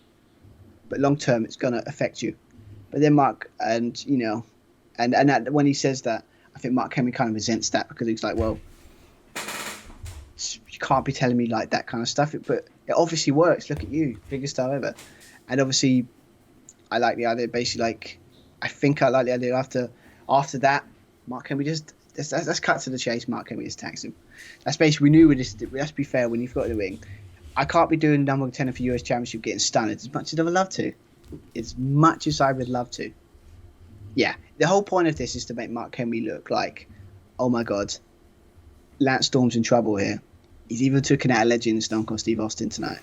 but long term it's gonna affect you. But then Mark, and you know, and that, when he says that, I think Mark Henry kind of resents that because he's like, well, you can't be telling me like that kind of stuff. But it obviously works. Look at you, biggest star ever. And obviously, I like the idea. Basically, like, I think I like the idea after that, Mark Henry just let's cut to the chase. Mark Henry just attacks him. That's basically, we knew let's be fair, when you've got the ring, I can't be doing number 10 for US Championship getting stunned as much as I would love to. As much as I would love to. Yeah, the whole point of this is to make Mark Henry look like, oh my God, Lance Storm's in trouble here. He's even taken out a legend, Stone Cold Steve Austin, tonight.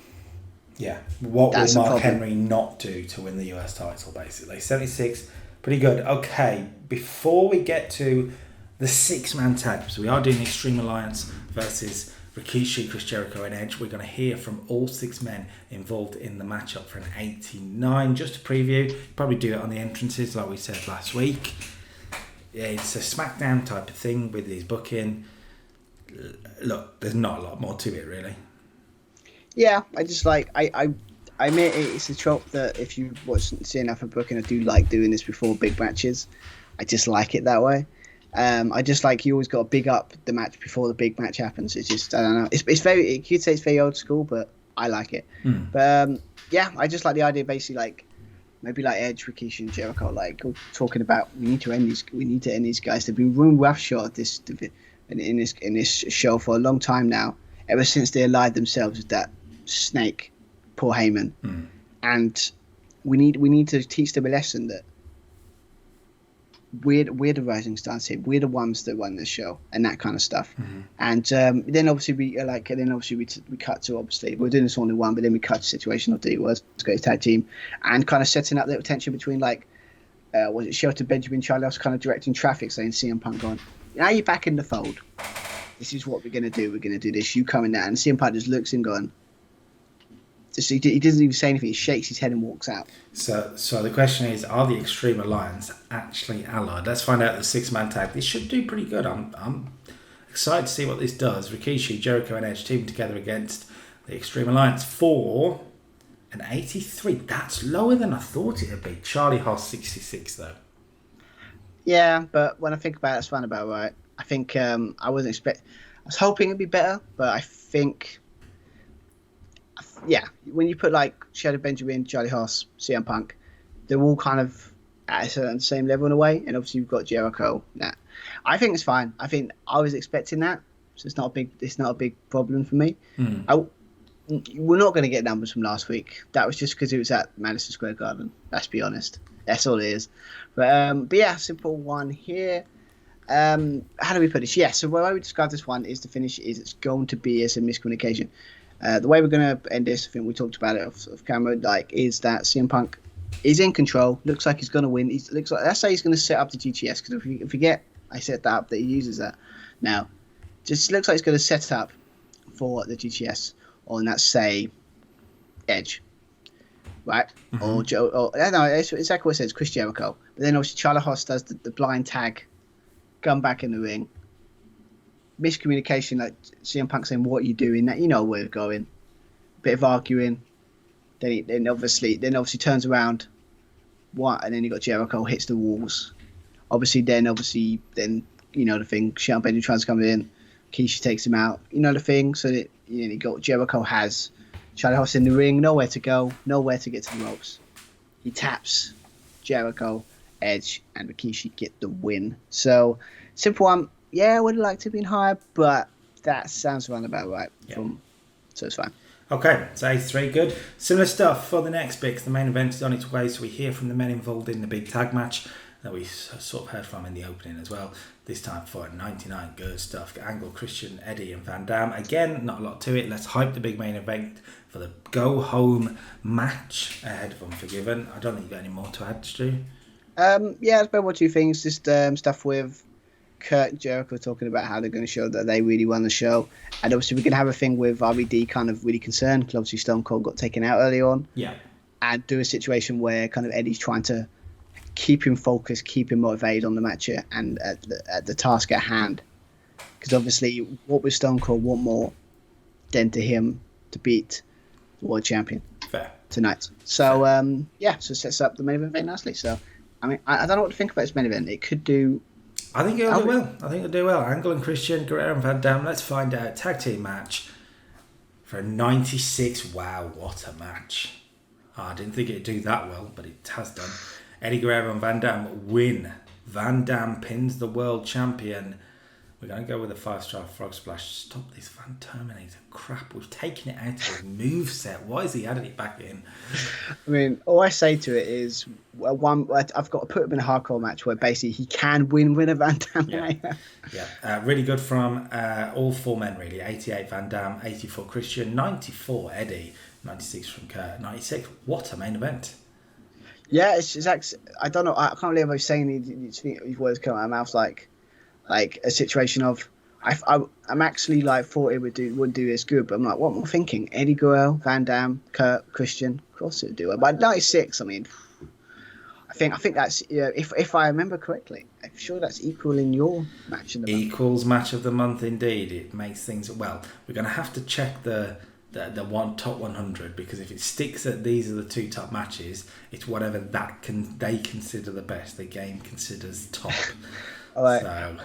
Yeah, what will Mark Henry not do to win the US title, basically? 76, pretty good. Okay, before we get to the six-man tag, so we are doing Extreme Alliance versus Rikishi, Chris Jericho and Edge. We're going to hear from all six men involved in the matchup for an 89. Just to preview, probably do it on the entrances like we said last week. Yeah, it's a Smackdown type of thing with his booking. Look, there's not a lot more to it, really. Yeah, I just like, I admit it's a trope that if you see enough of booking, I do like doing this before big matches. I just like it that way. I just like, you always got to big up the match before the big match happens. It's just, I don't know. It's very, you could say it's very old school, but I like it. But yeah, I just like the idea, basically, like maybe like Edge, Rikishi, and Jericho, like talking about we need to end these guys. They've been running roughshod in this show for a long time now. Ever since they allied themselves with that snake, Paul Heyman, and we need to teach them a lesson that we're the rising stars here. We're the ones that run this show and that kind of stuff. And then obviously we cut to, obviously we're doing this all in one, but then we cut to situational D was great tag team and kind of setting up the tension between like was it Shelton Benjamin, Charlie Else kind of directing traffic, saying CM Punk going, now you're back in the fold. This is what we're gonna do. We're gonna do this. You coming down, and CM Punk just looks and going. He doesn't even say anything. He shakes his head and walks out. So the question is, are the Extreme Alliance actually allied? Let's find out the six-man tag. This should do pretty good. I'm excited to see what this does. Rikishi, Jericho and Edge teaming together against the Extreme Alliance for an 83. That's lower than I thought it would be. Charlie Haas 66 though. Yeah, but when I think about it, it's fine about right. I think I was hoping it'd be better, but I think yeah, when you put like Shelton Benjamin, Charlie Haas, CM Punk, they're all kind of at a certain same level in a way. And obviously you've got Jericho. Nah, I think it's fine. I think I was expecting that, so it's not a big problem for me. We're not going to get numbers from last week. That was just because it was at Madison Square Garden. Let's be honest. That's all it is. But yeah, simple one here. How do we put this? Yeah, so the way we describe this one is the finish is it's going to be as a miscommunication. The way we're going to end this, I think we talked about it off camera, like, is that CM Punk is in control. Looks like he's going to win. Let's say he's going to set up the GTS, because if you forget, I set that up, that he uses that now. Just looks like he's going to set up for the GTS on that, say, Edge, right? Or Joe? Or no, it's exactly what it says, Chris Jericho. But then obviously Charlie Haas does the blind tag, come back in the ring. Miscommunication, like CM Punk saying, "What are you doing?" That, you know where we're going. Bit of arguing. Then obviously turns around. What? And then you got Jericho hits the walls. Then you know the thing. Shelton Benjamin tries to come in. Keisha takes him out. You know the thing. So that you got Jericho has Charlie Haas in the ring, nowhere to go, nowhere to get to the ropes. He taps Jericho, Edge, and Rikishi get the win. So simple one. Yeah, I would have liked to have been higher, but that sounds around about right. Yeah. So it's fine. Okay, so 83, good. Similar stuff for the next bit, 'cause the main event is on its way, so we hear from the men involved in the big tag match that we sort of heard from in the opening as well. This time for 99, good stuff. Angle, Christian, Eddie and Van Dam. Again, not a lot to it. Let's hype the big main event for the go-home match ahead of Unforgiven. I don't think you've got any more to add, Stu. Yeah, it's about one or two things. Just stuff with Kurt and Jericho talking about how they're going to show that they really won the show. And obviously we're going to have a thing with RVD kind of really concerned, because obviously Stone Cold got taken out early on. Yeah. And do a situation where kind of Eddie's trying to keep him focused, keep him motivated on the match and at the task at hand. Because obviously, what would Stone Cold want more than to him to beat the world champion Fair. tonight? So so it sets up the main event very nicely. So I mean, I don't know what to think about this main event. It could do. I think it'll do well. I think it'll do well. Angle and Christian, Guerrero and Van Dam. Let's find out. Tag team match for a 96. Wow, what a match! I didn't think it'd do that well, but it has done. Eddie Guerrero and Van Dam win. Van Dam pins the world champion. We're going to go with a 5-star frog splash. Stop this Van Terminator crap. We've taken it out of his moveset. Why has he added it back in? I mean, all I say to it is, I've got to put him in a hardcore match where basically he can win a Van Dam. Yeah. Really good from all four men, really. 88 Van Dam, 84 Christian, 94 Eddie, 96 from Kurt, 96. What a main event. Yeah, it's actually, I don't know. I can't believe I'm saying these words come out of my mouth like a situation of I'm actually like thought it would do this good, but I'm like, what am I thinking? Eddie Guerrero, Van Dam, Kurt, Christian, of course it would do it. But 96, I mean, I think that's if I remember correctly, I'm sure that's equal in your match of the month. Equals match of the month indeed. It makes things well. We're going to have to check the top 100, because if it sticks that these are the two top matches, it's whatever they consider the best. The game considers top. All right. So.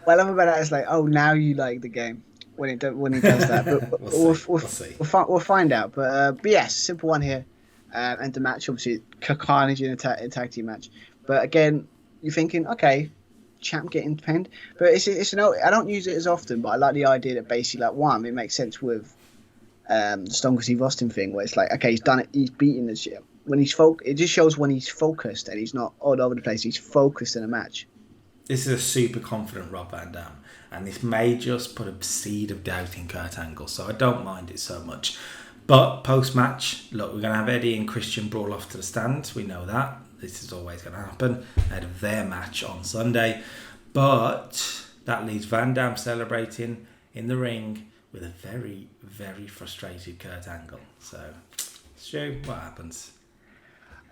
What I love about that is like, oh, now you like the game when he does that. But we'll see. We'll find out. But yes, simple one here, and the match obviously carnage in a tag team match. But again, you're thinking, okay, champ getting pinned, but it's I don't use it as often, but I like the idea that basically like one, it makes sense with the Stone Cold Steve Austin thing, where it's like, okay, he's done it, he's beaten the shit. When he's it just shows when he's focused and he's not all over the place. He's focused in a match. This is a super confident Rob Van Dam, and this may just put a seed of doubt in Kurt Angle, so I don't mind it so much. But post-match, look, we're going to have Eddie and Christian brawl off to the stands. We know that. This is always going to happen ahead of their match on Sunday. But that leaves Van Dam celebrating in the ring with a very, very frustrated Kurt Angle. So, Stu, what happens?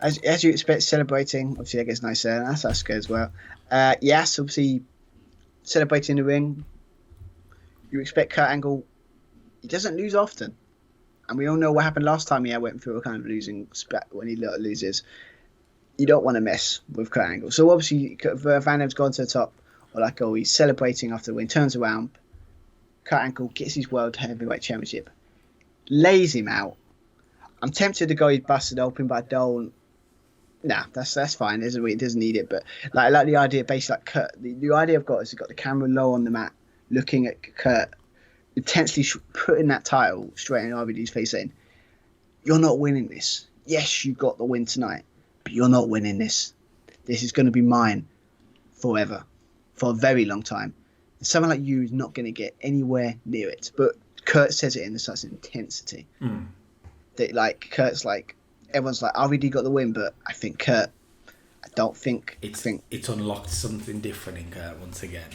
As you expect, celebrating, obviously that gets nicer. That's good as well. Yes, obviously celebrating in the ring. You expect Kurt Angle. He doesn't lose often, and we all know what happened last time he went through a kind of losing spat when he loses. You don't want to mess with Kurt Angle. So obviously Van Dam's gone to the top, or like, oh, he's celebrating after the win, turns around. Kurt Angle gets his World Heavyweight Championship. lays him out. I'm tempted to go he's busted open, but I don't. Nah, that's fine. It doesn't need it. But I like the idea, basically, like Kurt. The idea I've got is you've got the camera low on the mat, looking at Kurt, intensely putting that title straight in RVD's face, saying, "You're not winning this. Yes, you got the win tonight, but you're not winning this. This is going to be mine forever, for a very long time. And someone like you is not going to get anywhere near it." But Kurt says it in such intensity that, like, Kurt's like. Everyone's like, RVD got the win, but I think Kurt. I don't think. It's unlocked something different in Kurt once again.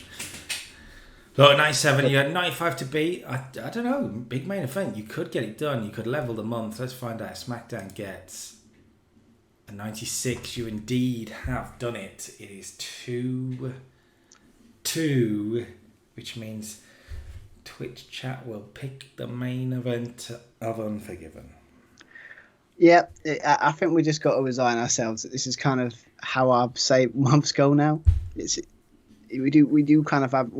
Look, 97, you had 95 to beat. I don't know, big main event. You could get it done. You could level the month. Let's find out if SmackDown gets a 96. You indeed have done it. It is 2-2, which means Twitch chat will pick the main event of Unforgiven. Yeah, I think we just got to resign ourselves. This is kind of how our months go now. We do kind of have.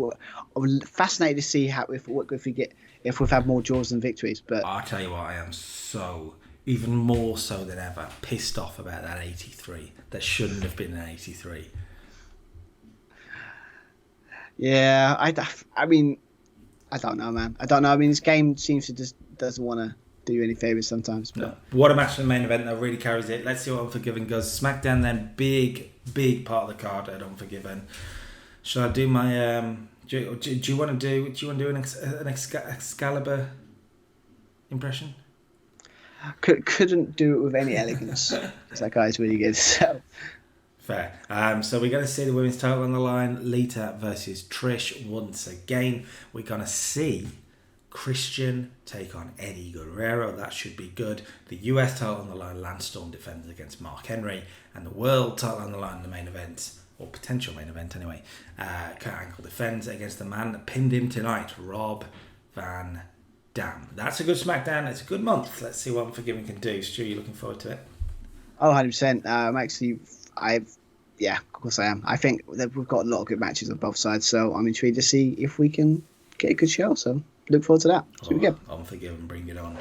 I'm fascinated to see how if we've had more draws than victories. But I'll tell you what, I am so even more so than ever pissed off about that 83. That shouldn't have been an 83. Yeah, I mean, I don't know, man. I don't know. I mean, this game seems to just doesn't want to do you any favours sometimes. But. No. What a match for the main event that really carries it. Let's see what Unforgiven goes. SmackDown then, big part of the card at Unforgiven. Shall I do my do you want to do an Excalibur impression? Couldn't do it with any elegance. That guy's really good. So. Fair. So we're going to see the women's title on the line. Lita versus Trish once again. We're going to see Christian take on Eddie Guerrero. That should be good. The US title on the line, Lance Storm defends against Mark Henry, and the world title on the line in the main event, or potential main event anyway, Kurt Angle defends against the man that pinned him tonight, Rob Van Dam. That's a good SmackDown. It's a good month. Let's see what Unforgiven can do. Stu, you looking forward to it? Oh, 100%. Yeah, of course I am. I think that we've got a lot of good matches on both sides, so I'm intrigued to see if we can get a good show. So look forward to that. Should be good. Unforgiven, bring it on.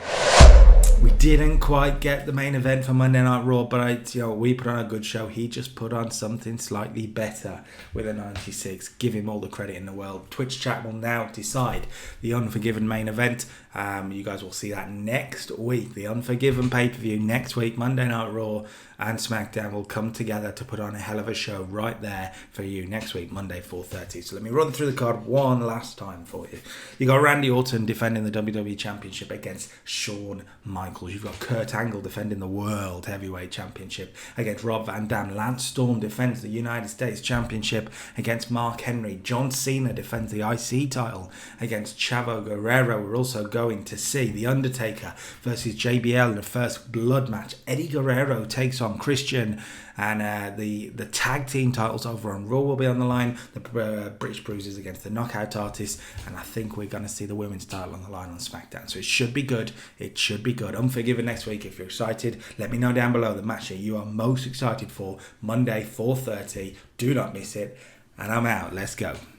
We didn't quite get the main event for Monday Night Raw, but we put on a good show. He just put on something slightly better with a 96. Give him all the credit in the world. Twitch chat will now decide the Unforgiven main event. You guys will see that next week. The Unforgiven pay-per-view next week, Monday Night Raw and SmackDown will come together to put on a hell of a show right there for you next week, Monday, 4:30. So let me run through the card one last time for you. You got Randy Orton defending the WWE Championship against Shawn Michaels. You've got Kurt Angle defending the World Heavyweight Championship against Rob Van Dam. Lance Storm defends the United States Championship against Mark Henry. John Cena defends the IC title against Chavo Guerrero. We're also going to see The Undertaker versus JBL in the first blood match. Eddie Guerrero takes on Christian, and the tag team titles over on Raw will be on the line. The British Bruisers against the Knockout Artists, and I think we're going to see the women's title on the line on SmackDown. So it should be good. It should be good. Unforgiven next week. If you're excited, let me know down below the match that you are most excited for. Monday, 4:30. Do not miss it. And I'm out. Let's go.